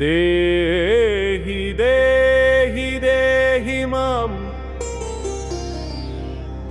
देहि देहि देहि मां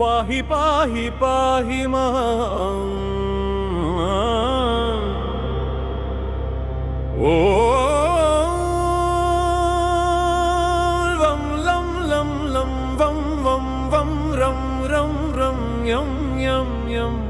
पाहि पाहि पाहि मां ओ वं लं लं लं वं वं वं रं रं रं यं यं यं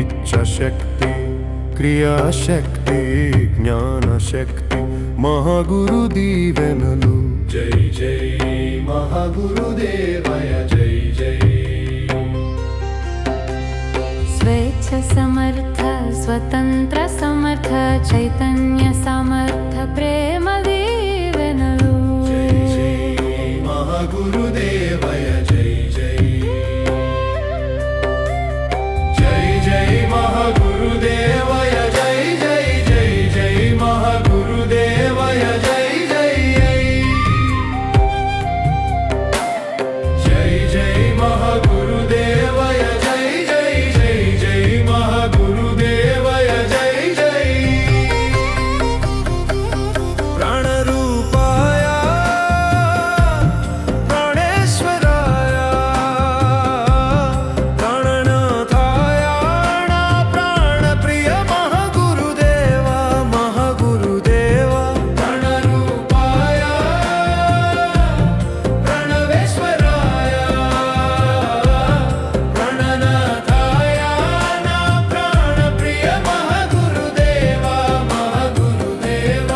इच्छाशक्ति क्रियाशक्ति ज्ञानशक्ति महागुरुदीवेनलु जय जय महागुरुदेवय जय जय स्वेच्छ समर्थ स्वतंत्र समर्थ चैतन्य समर्थ प्रेम दीवेनलु जय जय महागुरुदेवय जय जय जय जय महागुरुदेवय जय जय जय जय महागुरुदेवय जय जय जय जय महागुरुदेवय जय जय जय जय महागुरुदेवय जय जय प्राणरूपाय प्राणेश्वराय प्राणनाथाय प्राणप्रिय महागुरुदेव महागुरुदेव प्राणरूपाय प्रणवेश्वराय प्राणनाथाय प्राणप्रिय महागुरुदेव महागुरुदेव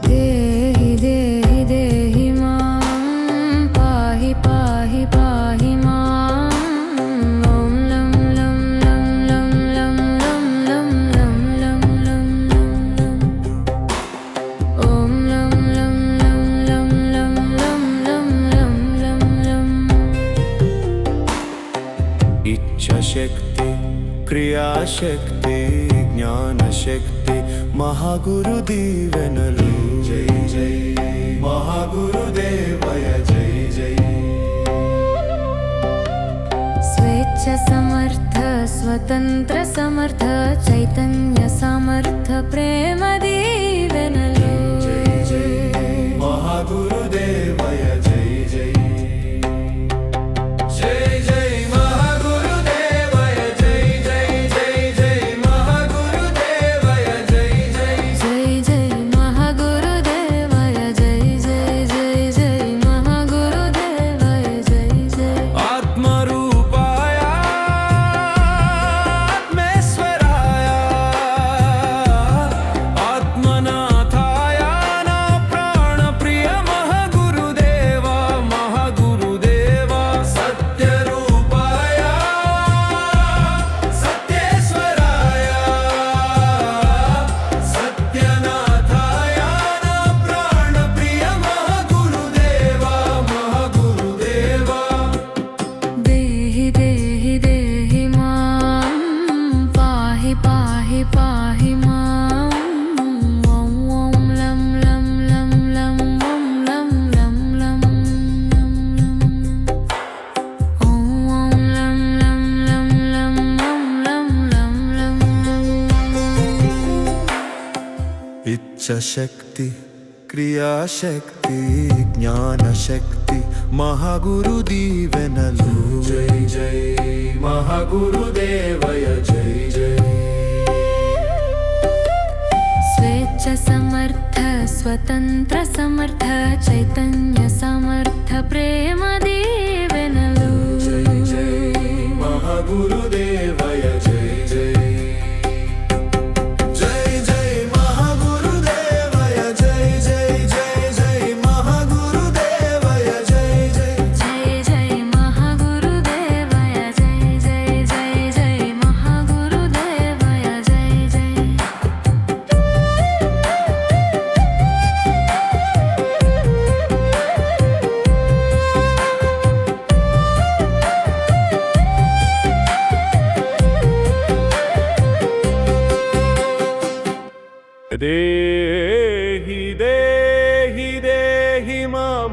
देहि देहि देहि मां पाहि पाहि पाहि मां ॐ लं लं लं लं लं लं लं लं लं लं लं ॐ लं लं लं लं लं लं लं लं लं इच्छाशक्ति क्रियाशक्ति ज्ञानशक्ति महागुरुदीवेनलु जय जय महागुरुदेवय जय जय स्वेच्छ समर्थ स्वतंत्र समर्थ चैतन्य समर्थ प्रेम दीवेनलु जय जय महागुरुदेवय जय जय जय जय महागुरुदेवय जय जय जय जय महागुरुदेवय जय जय जय जय महागुरुदेवाय जय जय जय जय महागुरुदेवाय जय जय आत्मरूपाय आत्मेश्वराय आत्मनाथाय प्राणप्रिय महागुरुदेव महागुरुदेव सत्यरूपाय सत्येश्वराय सत्यनाथाय प्राणप्रिय महागुरुदेव महागुरुदेव देहि देहि देहि मां पाहि पाहि पाहि मां ॐ ॐ लं लं लं लं ॐ लं लं लं ॐ ॐ लं लं लं लं ॐ लं लं लं इच्छाशक्ति क्रियाशक्ति ज्ञानशक्ति महागुरुदीवेनलु जय जय महागुरुदेवय जय जय स्वेच्छ समर्थ स्वतंत्र समर्थ चैतन्य समर्थ प्रेम दीवेनलु जय जय महागुरुदेवय जय जय जय जय महागुरुदेवय जय जय जय जय महागुरुदेवय जय जय जय जय महागुरुदेवाय जय जय जय जय महागुरुदेवाय जय जय దేహి దేహి దేహి మాం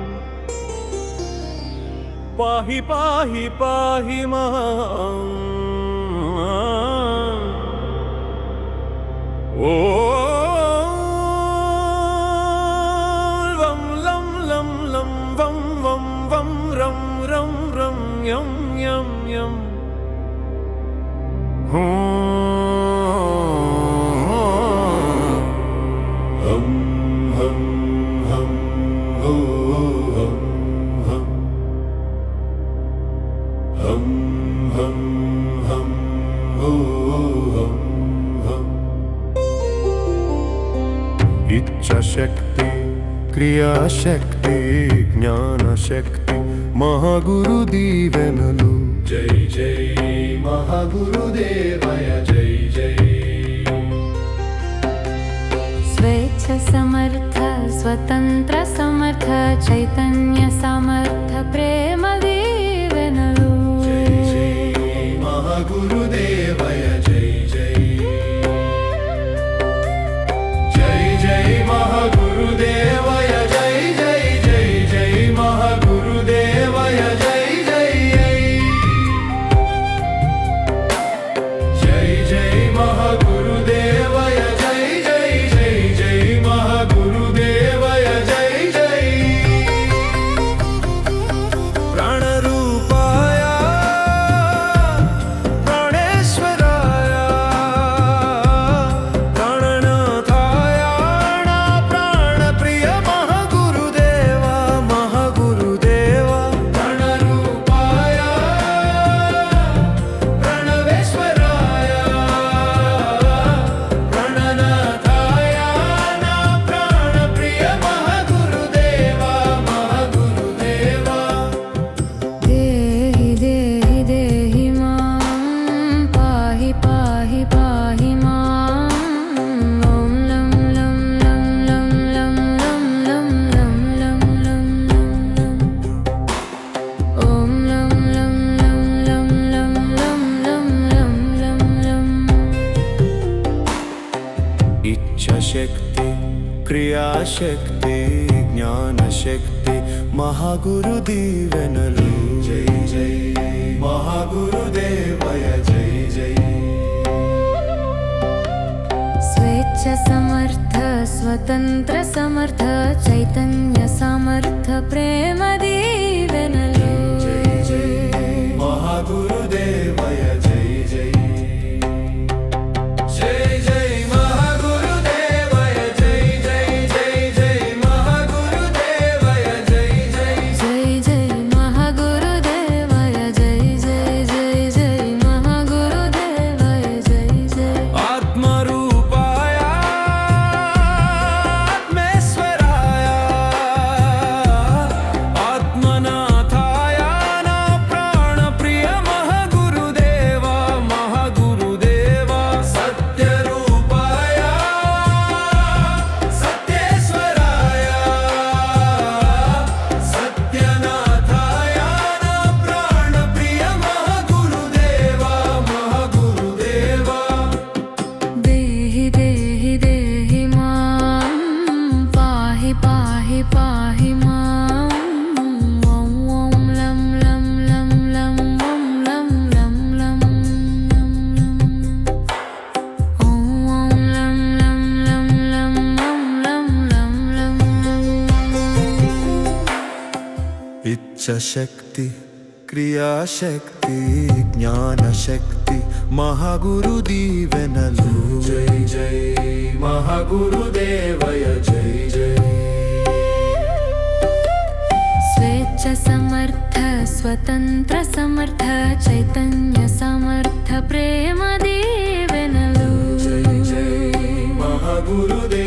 పాహి పాహి పాహి మాం ఓ వం లం లం లం వం వం వం రం రం రం యం యం యం ఇచ్ఛాశక్తి క్రియాశక్తి జ్ఞానశక్తి మహాగురు దీవెనలు జై జై మహాగురుదేవయ జై జై స్వేచ్ఛ సమర్థ స్వతంత్ర సమర్థ చైతన్య సమర్థ ప్రేమ దీవెనలు జై జై మహాగురుదేవయ జై జై జై జై మహాగురుదేవయ జై జై జై జై మహాగురుదేవయ జై జై జై జై మహాగురుదేవయ జై జై జై జై మహాగురుదేవయ జై జై ప్రాణరూపాయ ప్రాణేశ్వరాయ ప్రాణనాథాయ నా ప్రాణప్రియ మహాగురుదేవ మహాగురుదేవ ప్రణరూపాయ ప్రణవేశ్వరాయ ప్రణనాథాయ నా ప్రాణప్రియ మహాగురుదేవ మహాగురుదేవ దేహి దేహి దేహి మాం పాహి పాహి పాహి మాం ఓం లం లం లం లం లం లం లం లం లం లం లం ఓం లం లం లం లం లం లం లం లం లం ఇచ్ఛాశక్తి క్రియాశక్తి జ్ఞానశక్తి మహాగురు దీవెనలు జై జై మహాగురుదేవయ జై జై స్వేచ్ఛ సమర్థ స్వతంత్ర సమర్థ చైతన్య సమర్థ ప్రేమ దీవెనలు జై జై మహాగురుదేవయ జై జై జై జై మహాగురుదేవయ జై జై జై జై మహాగురుదేవయ జై జై జై జై మహాగురుదేవాయ జై జై జై జై మహాగురుదేవాయ జై జై ఆత్మరూపాయ ఆత్మేశ్వరాయ ఆత్మనాథాయ నా ప్రాణప్రియ మహాగురుదేవ మహాగురుదేవ సత్యరూపాయ సత్యేశ్వరాయ సత్యనాథాయ నా ప్రాణప్రియ మహాగురుదేవ మహాగురుదేవ దేహి దేహి దేహి మాం పాహి పాహి పాహి మాం ఓం ఓం లం లం లం లం ఓం లం లం లం లం ఓం ఓం లం లం లం లం ఓం లం లం లం ఇచ్ఛాశక్తి క్రియాశక్తి జ్ఞానశక్తి మహాగురు దీవెనలు జై జై మహాగురుదేవయ జై జై స్వేచ్ఛ సమర్థ స్వతంత్ర సమర్థ చైతన్య సమర్థ ప్రేమ దీవెనలు జై జై మహాగురుదేవయ